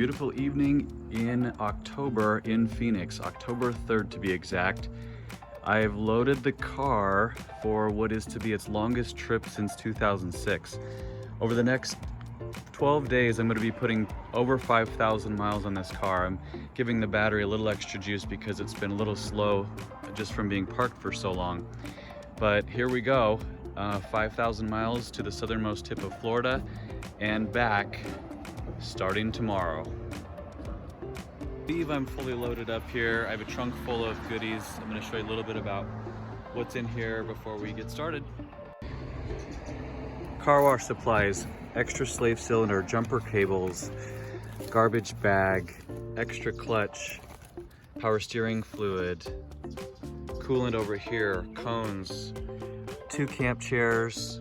beautiful evening in October in Phoenix, October 3rd to be exact. I've loaded the car for what is to be its longest trip since 2006. Over the next 12 days, I'm going to be putting over 5,000 miles on this car. I'm giving the battery a little extra juice because it's been a little slow just from being parked for so long. But here we go, 5,000 miles to the southernmost tip of Florida and back starting tomorrow. I'm fully loaded up here. I have a trunk full of goodies. I'm going to show you a little bit about what's in here before we get started. Car wash supplies, extra slave cylinder, jumper cables, garbage bag, extra clutch, power steering fluid, coolant over here, cones, 2 camp chairs,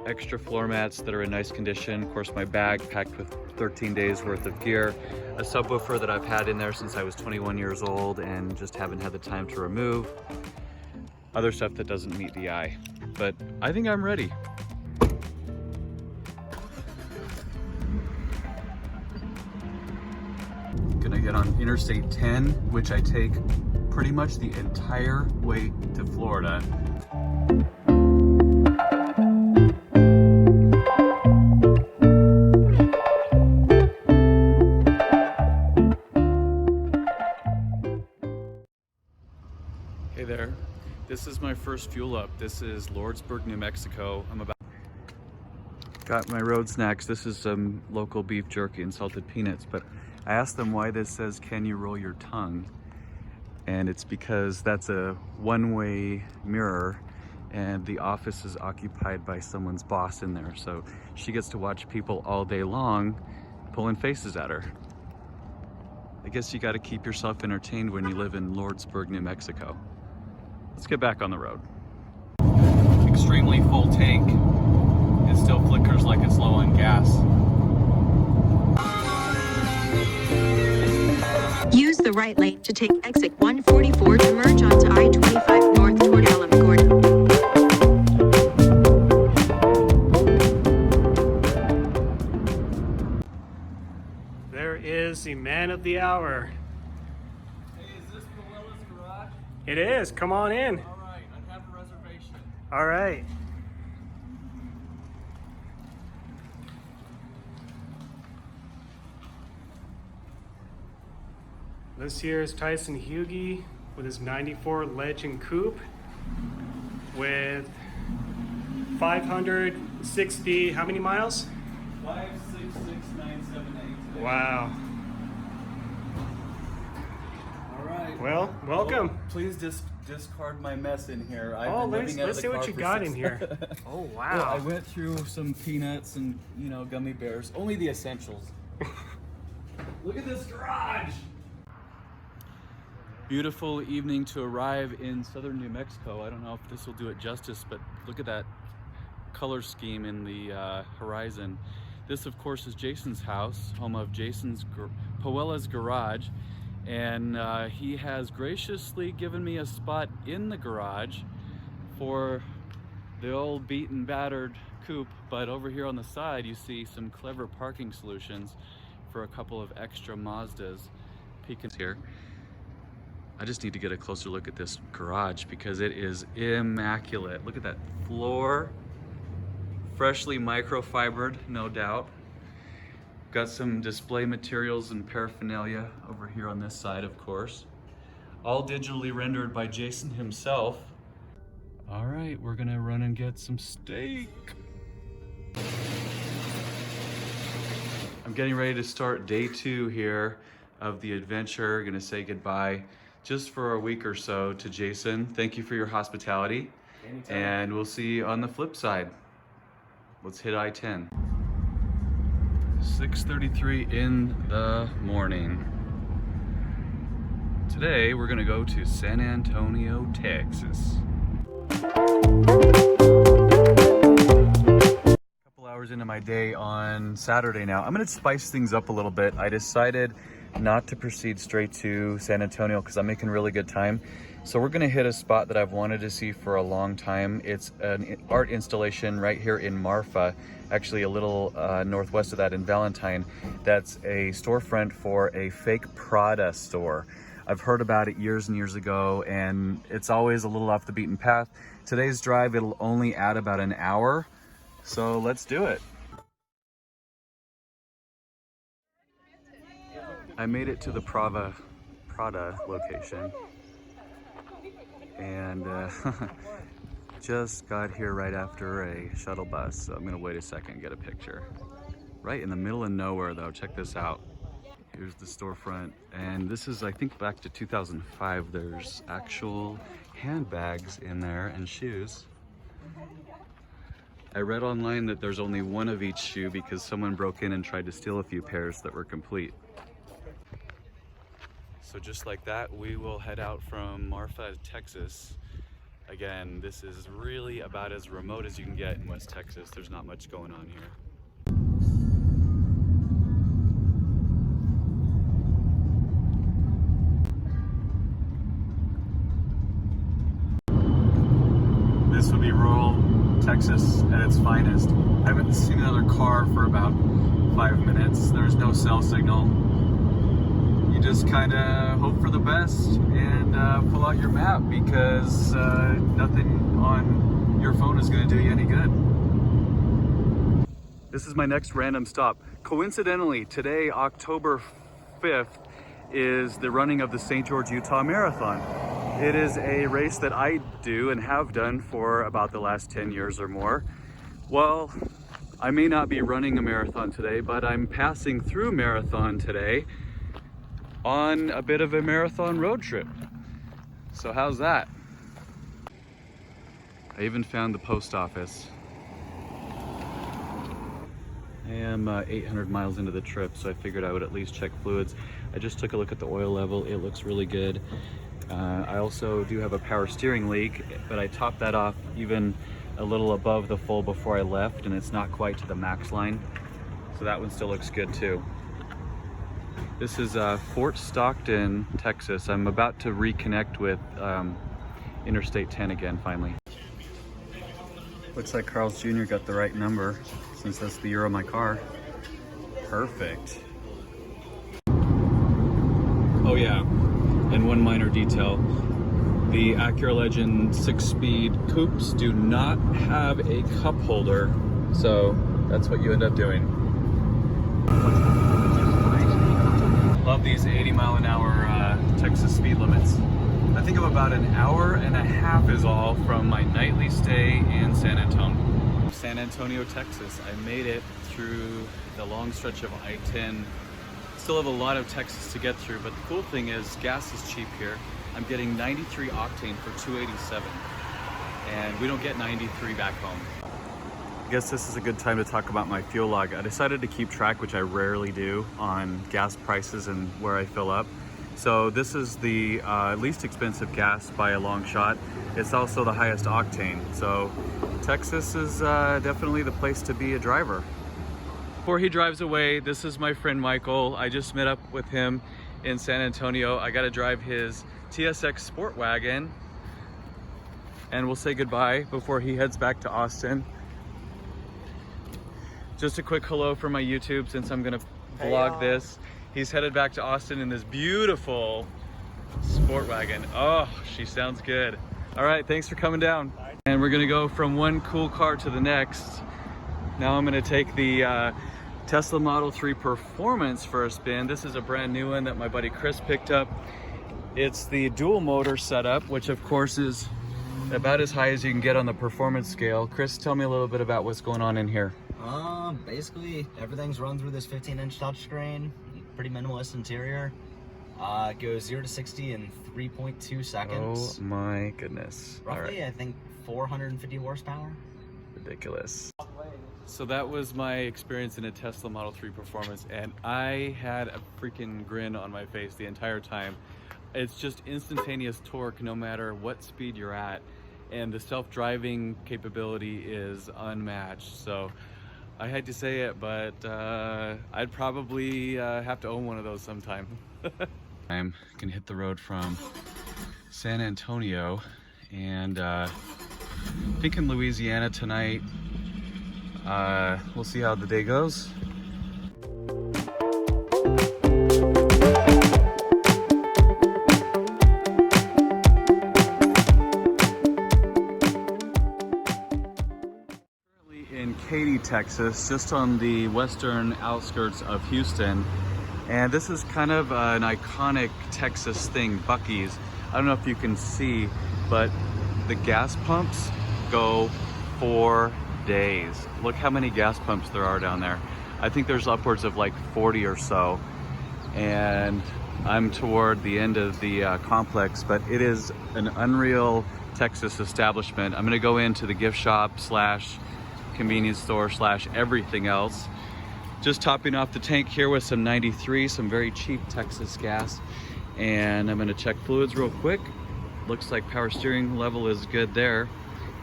extra floor mats that are in nice condition. Of course, my bag packed with 13 days worth of gear, a subwoofer that I've had in there since I was 21 years old and just haven't had the time to remove. Other stuff that doesn't meet the eye, but I think I'm ready. Gonna get on Interstate 10, which I take pretty much the entire way to Florida. Hey there, this is my first fuel up. This is Lordsburg, New Mexico. Got my road snacks. This is some local beef jerky and salted peanuts, but I asked them why this says, "Can you roll your tongue?" And it's because that's a one-way mirror and the office is occupied by someone's boss in there. So she gets to watch people all day long pulling faces at her. I guess you got to keep yourself entertained when you live in Lordsburg, New Mexico. Let's get back on the road. Extremely full tank. It still flickers like it's low on gas. Use the right lane to take exit 144 to merge onto I-25 north toward Alamogordo. There is the man of the hour. Hey, is this Pawella's garage? It is. Come on in. All right, I have a reservation. All right. This here is Tyson Hugie with his 94 Legend Coupe with 560, how many miles? 566978. Wow. All right. Well, welcome. Well, please discard my mess in here. Oh, let's see what you got in here. Oh, wow. Well, I went through some peanuts and, gummy bears. Only the essentials. Look at this garage. Beautiful evening to arrive in southern New Mexico. I don't know if this will do it justice, but look at that color scheme in the horizon. This, of course, is Jason's house, home of Pawella's garage, and he has graciously given me a spot in the garage for the old beaten, battered coupe. But over here on the side, you see some clever parking solutions for a couple of extra Mazdas. Peekins here. I just need to get a closer look at this garage because it is immaculate. Look at that floor. Freshly microfibered, no doubt. Got some display materials and paraphernalia over here on this side, of course. All digitally rendered by Jason himself. All right, we're gonna run and get some steak. I'm getting ready to start day 2 here of the adventure. Gonna say goodbye just for a week or so to Jason. Thank you for your hospitality. Anytime. And we'll see you on the flip side. Let's hit I-10. 6:33 in the morning. Today we're gonna go to San Antonio, Texas. A couple hours into my day on Saturday now. I'm gonna spice things up a little bit. I decided not to proceed straight to San Antonio because I'm making really good time. So we're gonna hit a spot that I've wanted to see for a long time. It's an art installation right here in Marfa, actually a little northwest of that in Valentine. That's a storefront for a fake Prada store. I've heard about it years and years ago, and it's always a little off the beaten path. Today's drive, it'll only add about an hour, so let's do it. I made it to the Prada location, and just got here right after a shuttle bus, so I'm gonna wait a second and get a picture. Right in the middle of nowhere though, check this out. Here's the storefront, and this is, I think, back to 2005. There's actual handbags in there and shoes. I read online that there's only one of each shoe because someone broke in and tried to steal a few pairs that were complete. So just like that, we will head out from Marfa, Texas. Again, this is really about as remote as you can get in West Texas. There's not much going on here. This would be rural Texas at its finest. I haven't seen another car for about 5 minutes. There's no cell signal. You just kind of hope for the best and pull out your map, because nothing on your phone is going to do you any good. This is my next random stop. Coincidentally, today, October 5th, is the running of the St. George, Utah Marathon. It is a race that I do and have done for about the last 10 years or more. Well, I may not be running a marathon today, but I'm passing through Marathon today on a bit of a marathon road trip. So how's that? I even found the post office. I am 800 miles into the trip, so I figured I would at least check fluids. I just took a look at the oil level. It looks really good. I also do have a power steering leak, but I topped that off even a little above the full before I left, and it's not quite to the max line. So that one still looks good too. This is Fort Stockton, Texas. I'm about to reconnect with Interstate 10 again, finally. Looks like Carl's Jr. got the right number, since that's the year of my car. Perfect. Oh yeah, and one minor detail. The Acura Legend 6-speed coupes do not have a cup holder, so that's what you end up doing. Love these 80-mile-an-hour Texas speed limits. I think I'm about an hour and a half is all from my nightly stay in San Antonio, Texas. I made it through the long stretch of I-10. Still have a lot of Texas to get through, but the cool thing is gas is cheap here. I'm getting 93 octane for $2.87, and we don't get 93 back home. I guess this is a good time to talk about my fuel log. I decided to keep track, which I rarely do, on gas prices and where I fill up. So this is the least expensive gas by a long shot. It's also the highest octane. So Texas is definitely the place to be a driver. Before he drives away, this is my friend Michael. I just met up with him in San Antonio. I got to drive his TSX Sport Wagon, and we'll say goodbye before he heads back to Austin. Just a quick hello for my YouTube, since I'm gonna vlog this. He's headed back to Austin in this beautiful Sport Wagon. Oh, she sounds good. All right, thanks for coming down. And we're gonna go from one cool car to the next. Now I'm gonna take the Tesla Model 3 Performance for a spin. This is a brand new one that my buddy Chris picked up. It's the dual motor setup, which of course is about as high as you can get on the performance scale. Chris, tell me a little bit about what's going on in here. Basically everything's run through this 15-inch touchscreen. Pretty minimalist interior. It goes 0 to 60 in 3.2 seconds. Oh my goodness. Roughly, I think 450 horsepower. Ridiculous. So that was my experience in a Tesla Model 3 Performance, and I had a freaking grin on my face the entire time. It's just instantaneous torque no matter what speed you're at, and the self-driving capability is unmatched. So I hate to say it, but I'd probably have to own one of those sometime. I'm gonna hit the road from San Antonio, and I think in Louisiana tonight. We'll see how the day goes. In Katy, Texas, just on the western outskirts of Houston. And this is kind of an iconic Texas thing, Buc-ee's. I don't know if you can see, but the gas pumps go for days. Look how many gas pumps there are down there. I think there's upwards of like 40 or so. And I'm toward the end of the complex, but it is an unreal Texas establishment. I'm gonna go into the gift shop slash convenience store slash everything else. Just topping off the tank here with some 93, some very cheap Texas gas. And I'm gonna check fluids real quick. Looks like power steering level is good there,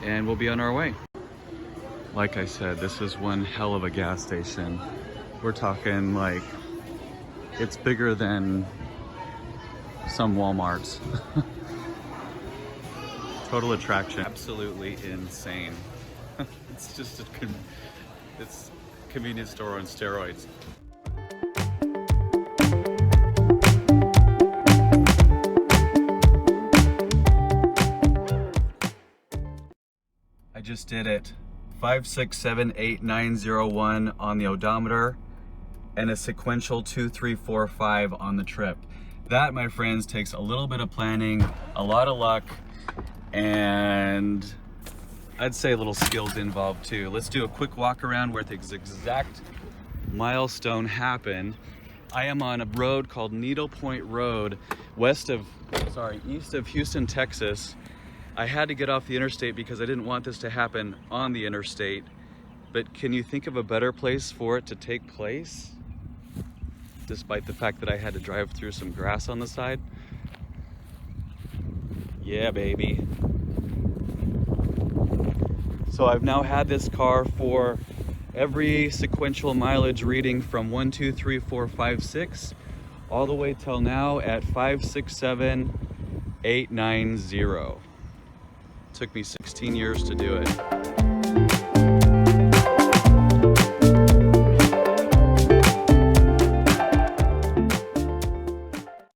and we'll be on our way. Like I said, this is one hell of a gas station. We're talking like, it's bigger than some Walmarts. Total attraction, absolutely insane. It's just it's a convenience store on steroids. I just did it. 5678901 on the odometer and a sequential 2345 on the trip. That, my friends, takes a little bit of planning, a lot of luck, and I'd say a little skills involved too. Let's do a quick walk around where this exact milestone happened. I am on a road called Needle Point Road, east of Houston, Texas. I had to get off the interstate because I didn't want this to happen on the interstate. But can you think of a better place for it to take place? Despite the fact that I had to drive through some grass on the side. Yeah, baby. So I've now had this car for every sequential mileage reading from 1, 2, 3, 4, 5, 6, all the way till now at 567,890. Took me 16 years to do it.